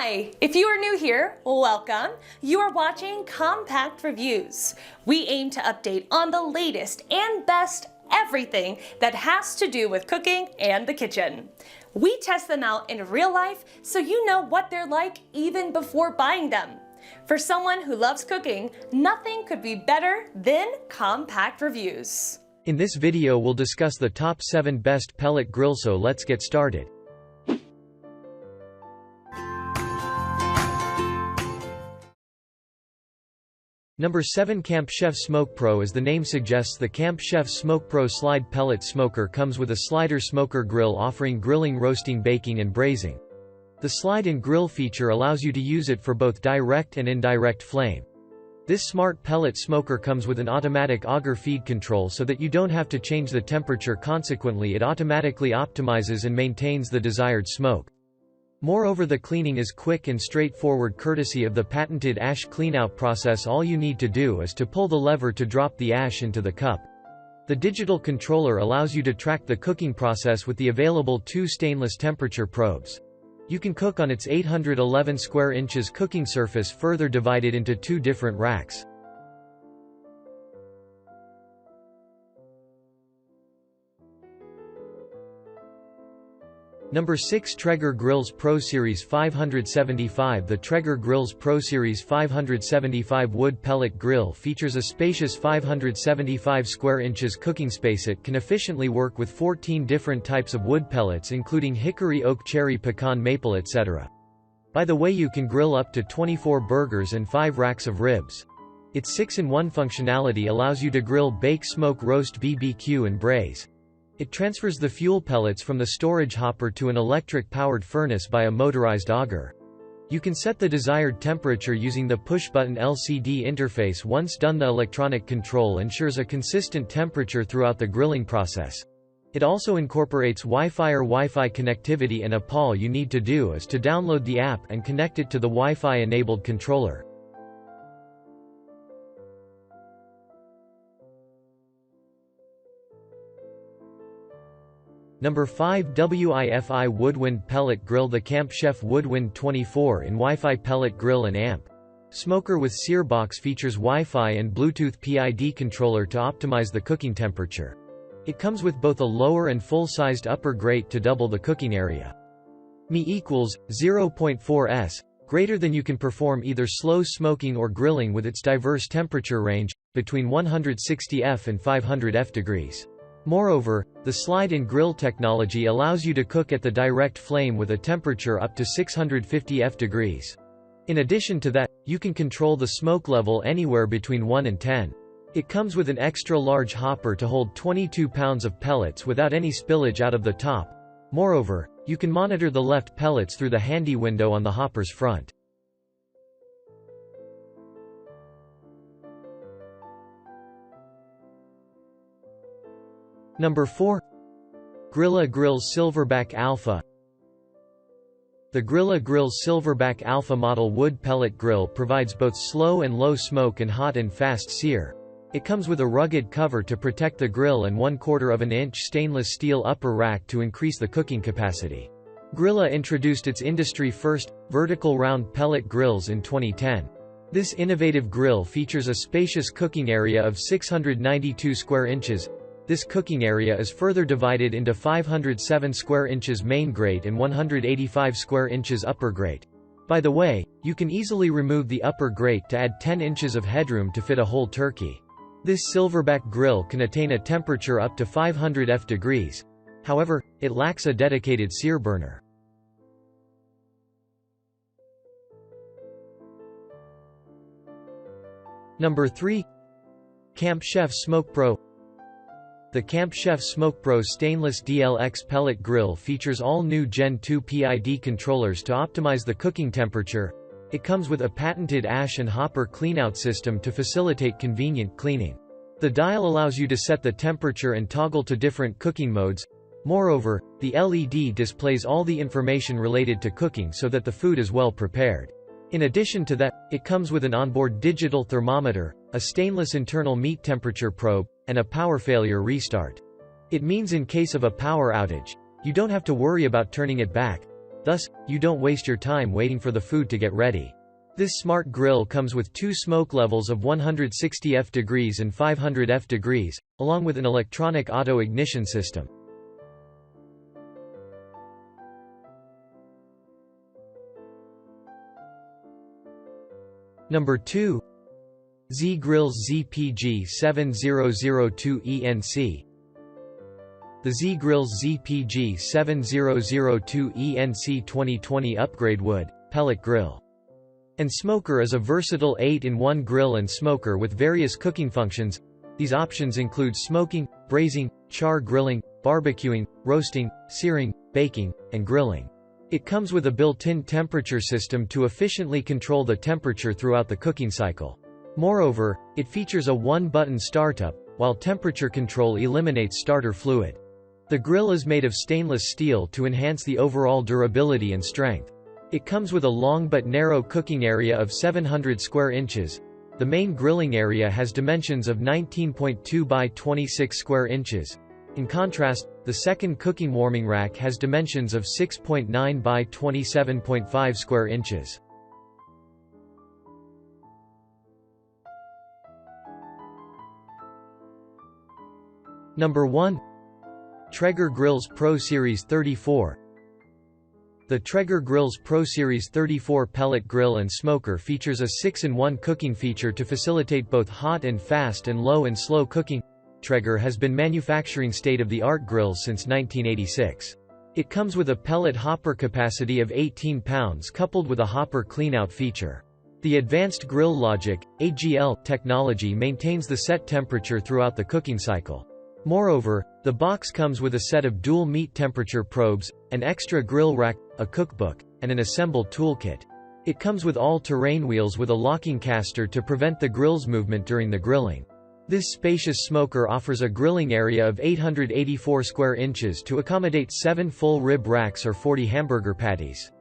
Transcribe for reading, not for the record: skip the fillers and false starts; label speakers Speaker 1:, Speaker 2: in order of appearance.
Speaker 1: Hi! If you are new here, welcome. You are watching Compact Reviews. We aim to update on the latest and best everything that has to do with cooking and the kitchen. We test them out in real life so you know what they're like even before buying them. For someone who loves cooking, nothing could be better than Compact Reviews.
Speaker 2: In this video we'll discuss the top 7 best pellet grills, so let's get started. Number 7. Camp Chef SmokePro. As the name suggests, the Camp Chef SmokePro Slide Pellet Smoker comes with a slider smoker grill offering grilling, roasting, baking and braising. The slide and grill feature allows you to use it for both direct and indirect flame. This smart pellet smoker comes with an automatic auger feed control so that you don't have to change the temperature. Consequently, it automatically optimizes and maintains the desired smoke. Moreover, the cleaning is quick and straightforward courtesy of the patented ash cleanout process. All you need to do is to pull the lever to drop the ash into the cup. The digital controller allows you to track the cooking process with the available 2 stainless temperature probes. You can cook on its 811 square inches cooking surface, further divided into 2 different racks. Number 6. Traeger Grills Pro Series 575. The Traeger Grills Pro Series 575 wood pellet grill features a spacious 575 square inches cooking space. It can efficiently work with 14 different types of wood pellets, including hickory, oak, cherry, pecan, maple, etc. By the way, you can grill up to 24 burgers and 5 racks of ribs. Its 6-in-1 functionality allows you to grill, bake, smoke, roast, BBQ and braise. It transfers the fuel pellets from the storage hopper to an electric-powered furnace by a motorized auger. You can set the desired temperature using the push-button LCD interface. Once done, the electronic control ensures a consistent temperature throughout the grilling process. It also incorporates Wi-Fi or Wi-Fi connectivity, and all you need to do is to download the app and connect it to the Wi-Fi enabled controller. Number 5. WIFI Woodwind Pellet Grill. The Camp Chef Woodwind 24-in Wi-Fi pellet grill and amp smoker with sear box features Wi-Fi and Bluetooth PID controller to optimize the cooking temperature. It comes with both a lower and full-sized upper grate to double the cooking area. Mi equals 0.4 s greater than. You can perform either slow smoking or grilling with its diverse temperature range, between 160 F and 500 F degrees. Moreover, the slide and grill technology allows you to cook at the direct flame with a temperature up to 650 F degrees. In addition to that, you can control the smoke level anywhere between 1 and 10. It comes with an extra large hopper to hold 22 pounds of pellets without any spillage out of the top. Moreover, you can monitor the left pellets through the handy window on the hopper's front. Number 4. Grilla Grills Silverback Alpha. The Grilla Grills Silverback Alpha model wood pellet grill provides both slow and low smoke and hot and fast sear. It comes with a rugged cover to protect the grill and 1/4 inch stainless steel upper rack to increase the cooking capacity. Grilla introduced its industry-first, vertical round pellet grills in 2010. This innovative grill features a spacious cooking area of 692 square inches. This cooking area is further divided into 507 square inches main grate and 185 square inches upper grate. By the way, you can easily remove the upper grate to add 10 inches of headroom to fit a whole turkey. This silverback grill can attain a temperature up to 500 F degrees. However, it lacks a dedicated sear burner. Number 3. Camp Chef SmokePro. The Camp Chef SmokePro Stainless DLX Pellet Grill features all new Gen 2 PID controllers to optimize the cooking temperature. It comes with a patented ash and hopper cleanout system to facilitate convenient cleaning. The dial allows you to set the temperature and toggle to different cooking modes. Moreover, the LED displays all the information related to cooking so that the food is well prepared. In addition to that, it comes with an onboard digital thermometer, a stainless internal meat temperature probe, and a power failure restart. It means in case of a power outage, you don't have to worry about turning it back. Thus, you don't waste your time waiting for the food to get ready. This smart grill comes with 2 smoke levels of 160 F° and 500 F°, along with an electronic auto ignition system. Number 2. Z Grills ZPG-7002E. The Z Grills ZPG-7002E 2020 Upgrade Wood, Pellet Grill and Smoker is a versatile 8-in-1 grill and smoker with various cooking functions. These options include smoking, braising, char grilling, barbecuing, roasting, searing, baking, and grilling. It comes with a built-in temperature system to efficiently control the temperature throughout the cooking cycle. Moreover, it features a one-button startup, while temperature control eliminates starter fluid. The grill is made of stainless steel to enhance the overall durability and strength. It comes with a long but narrow cooking area of 700 square inches. The main grilling area has dimensions of 19.2 by 26 square inches. In contrast, the second cooking warming rack has dimensions of 6.9 by 27.5 square inches. Number 1. Traeger Grills Pro Series 34. The Traeger Grills Pro Series 34 pellet grill and smoker features a 6-in-1 cooking feature to facilitate both hot and fast and low and slow cooking. Traeger has been manufacturing state-of-the-art grills since 1986. It comes with a pellet hopper capacity of 18 pounds coupled with a hopper cleanout feature. The Advanced Grill Logic, AGL, technology maintains the set temperature throughout the cooking cycle. Moreover, the box comes with a set of dual meat temperature probes, an extra grill rack, a cookbook, and an assembled toolkit. It comes with all-terrain wheels with a locking caster to prevent the grill's movement during the grilling. This spacious smoker offers a grilling area of 884 square inches to accommodate 7 full rib racks or 40 hamburger patties.